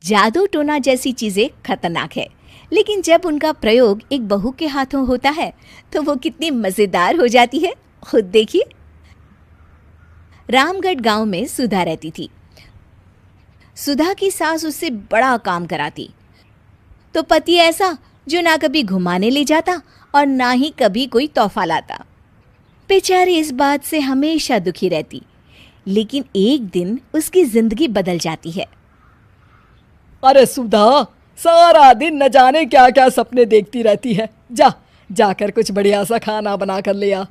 जादू टोना जैसी चीजें खतरनाक है, लेकिन जब उनका प्रयोग एक बहू के हाथों होता है तो वो कितनी मजेदार हो जाती है, खुद देखिए। रामगढ़ गांव में सुधा रहती थी। सुधा की सास उससे बड़ा काम कराती, तो पति ऐसा जो ना कभी घुमाने ले जाता और ना ही कभी कोई तोहफा लाता। बेचारी इस बात से हमेशा दुखी रहती, लेकिन एक दिन उसकी जिंदगी बदल जाती है। अरे सुधा, सारा दिन न जाने क्या क्या सपने देखती रहती है। जाकर कुछ बढ़िया सा खाना बना कर ले आ।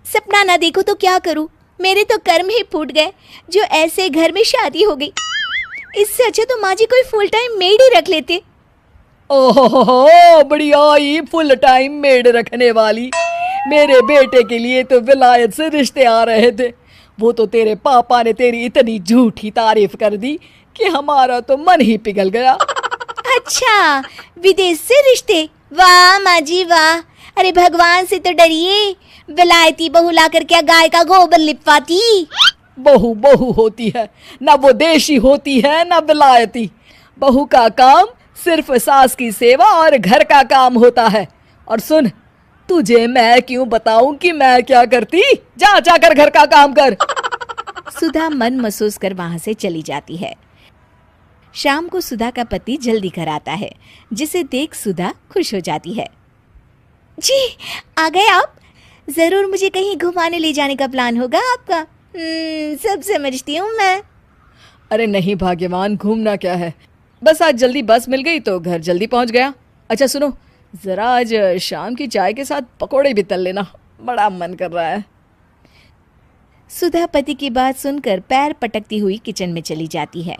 सपना ना देखो तो क्या करूं, मेरे तो कर्म ही फूट गए जो ऐसे घर में शादी हो गई। इससे अच्छा तो माँ जी कोई फुल टाइम मेड ही रख लेते। ओहो, बढ़िया ही फुल टाइम मेड रखने वाली। मेरे बेटे के लिए तो विलायत से रिश्ते आ रहे थे। वो तो तेरे पापा ने तेरी इतनी झूठी तारीफ कर दी कि हमारा तो मन ही पिघल गया। अच्छा, विदेश से रिश्ते? वाह माँ जी वाह। अरे भगवान से तो डरिए, विलायती बहू लाकर क्या गाय का गोबर लिपवाती। बहू बहू होती है, ना वो देशी होती है ना विलायती। बहू का काम सिर्फ सास की सेवा और घर का काम होता है। और सुन, तुझे मैं क्यों बताऊं कि मैं क्या करती? जा जाकर घर का काम कर। सुधा मन महसूस कर वहां से चली जाती है। शाम को सुधा का पति जल्दी घर आता है, जिसे देख सुधा खुश हो जाती है। जी, आ गए आप? जरूर मुझे कहीं घुमाने ले जाने का प्लान होगा आपका। सब समझती हूँ मैं। अरे नहीं भाग्यवान, घूमना क्या है, बस आज जल्दी बस मिल गई तो घर जल्दी पहुंच गया। अच्छा सुनो, जरा आज शाम की चाय के साथ पकोड़े भी तल लेना, बड़ा मन कर रहा है। सुधा पति की बात सुनकर पैर पटकती हुई किचन में चली जाती है।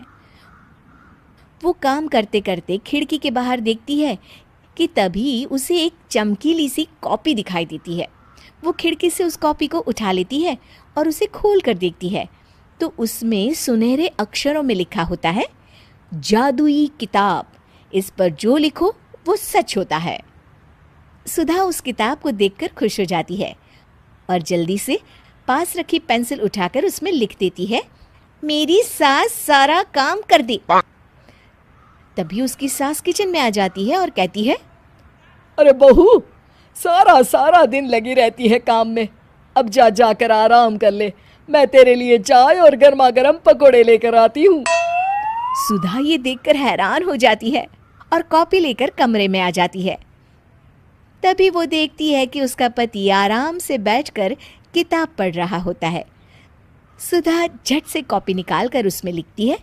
वो काम करते करते खिड़की के बाहर देखती है कि तभी उसे एक चमकीली सी कॉपी दिखाई देती है। वो खिड़की से उस कॉपी को उठा लेती है और उसे खोल कर देखती है तो उसमें सुनहरे अक्षरों में लिखा होता है, जादुई किताब, इस पर जो लिखो वो सच होता है। सुधा उस किताब को देखकर खुश हो जाती है और जल्दी से पास रखी पेंसिल उठाकर उसमें लिख देती है, मेरी सास सारा काम कर दे। तभी उसकी सास किचन में आ जाती है और कहती है, अरे बहू, सारा सारा दिन लगी रहती है काम में, अब जा जाकर आराम कर ले। मैं तेरे लिए चाय और गर्मा गर्म पकोड़े लेकर आती हूँ। सुधा ये देखकर हैरान हो जाती है और कॉपी लेकर कमरे में आ जाती है। तभी वो देखती है कि उसका पति आराम से बैठकर किताब पढ़ रहा होता है। सुधा झट से कॉपी निकालकर उसमें लिखती है,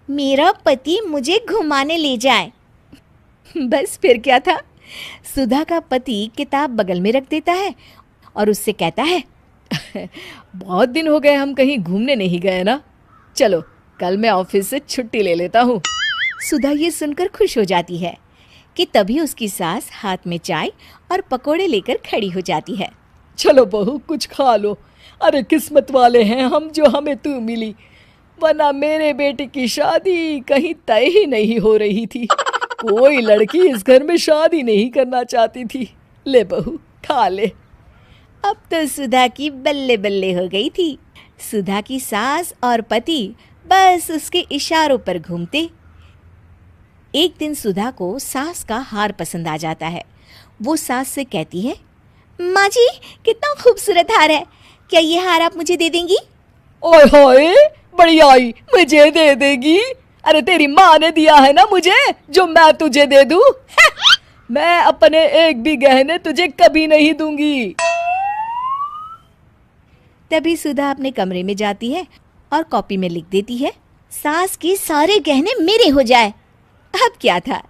मेरा पति मुझे घुमाने ले जाए। बस फिर क्या था, सुधा का पति किताब बगल में रख देता है और उससे कहता है, बहुत दिन हो गए हम कहीं घूमने नहीं गए ना, चलो कल मैं ऑफिस से छुट्टी ले लेता हूँ। सुधा ये सुनकर खुश हो जाती है कि तभी उसकी सास हाथ में चाय और पकोड़े लेकर खड़ी हो जाती है। चलो बहू, कुछ खा लो। अरे किस्मत वाले हैं हम जो हमें तू मिली, वरना मेरे बेटे की शादी कहीं तय ही नहीं हो रही थी। कोई लड़की इस घर में शादी नहीं करना चाहती थी। ले बहू, खा ले। अब तो सुधा की बल्ले बल्ले हो गई थी। सुधा की सास और पति बस उसके इशारों पर घूमते। एक दिन सुधा को सास का हार पसंद आ जाता है। वो सास से कहती है, माँ जी कितना खूबसूरत हार है, क्या ये हार आप मुझे दे देंगी? ओए होए, बढ़िया ही, मुझे दे देगी? अरे तेरी माँ ने दिया है ना मुझे, जो मैं तुझे दे दूं? मैं अपने एक भी गहने तुझे कभी नहीं दूंगी। तभी सुधा अपने कमरे में जाती है और कॉपी में लिख देती है, सास के सारे गहने मेरे हो जाए। अब क्या था,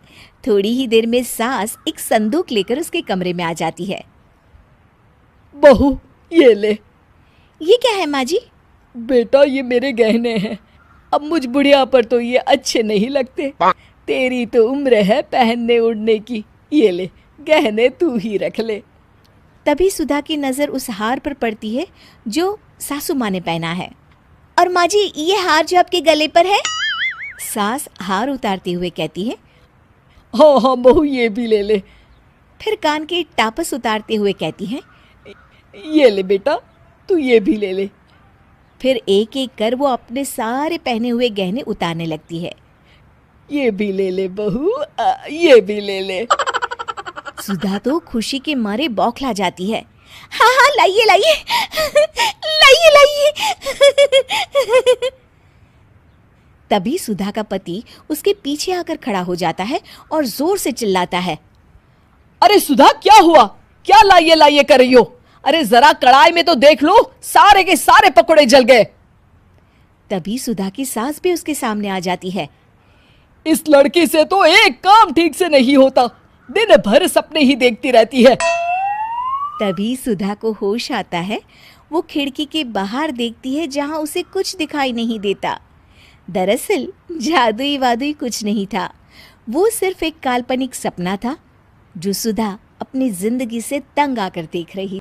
थोड़ी ही देर में सास एक संदूक लेकर उसके कमरे में आ जाती है। बहू ये ले। ये क्या है माँ जी? बेटा ये मेरे गहने हैं, अब मुझ बुढ़िया पर तो ये अच्छे नहीं लगते। तेरी तो उम्र है पहनने उड़ने की, ये ले गहने तू ही रख ले। तभी सुधा की नजर उस हार पर पड़ती है जो सासू माँ ने पहना है। और माँ जी ये हार जो आपके गले पर है? सास हार उतारते हुए कहती है, हाँ हाँ बहू ये भी ले ले। फिर कान के टापस उतारते हुए कहती है, ये ले बेटा, तू ये भी ले ले। फिर एक एक कर वो अपने सारे पहने हुए गहने उतारने लगती है। ये भी ले ले बहू, ये भी ले ले। सुधा तो खुशी के मारे बौखला जाती है। हाँ हाँ, लाइए लाइए, लाइए लाइए। तभी सुधा का पति उसके पीछे आकर खड़ा हो जाता है और जोर से चिल्लाता है, अरे सुधा, क्या हुआ? क्या लाइए लाइए कर रही हो? अरे जरा कढ़ाई में तो देख लो, सारे के सारे पकोड़े जल गए। तभी सुधा की सास भी उसके सामने आ जाती है। इस लड़की से तो एक काम ठीक से नहीं होता, दिन भर सपने ही देखती रहती है। तभी सुधा को होश आता है। वो खिड़की के बाहर देखती है जहां उसे कुछ दिखाई नहीं देता। दरअसल जादुई वादुई कुछ नहीं था, वो सिर्फ एक काल्पनिक सपना था जो सुधा अपनी जिंदगी से तंग आकर देख रही।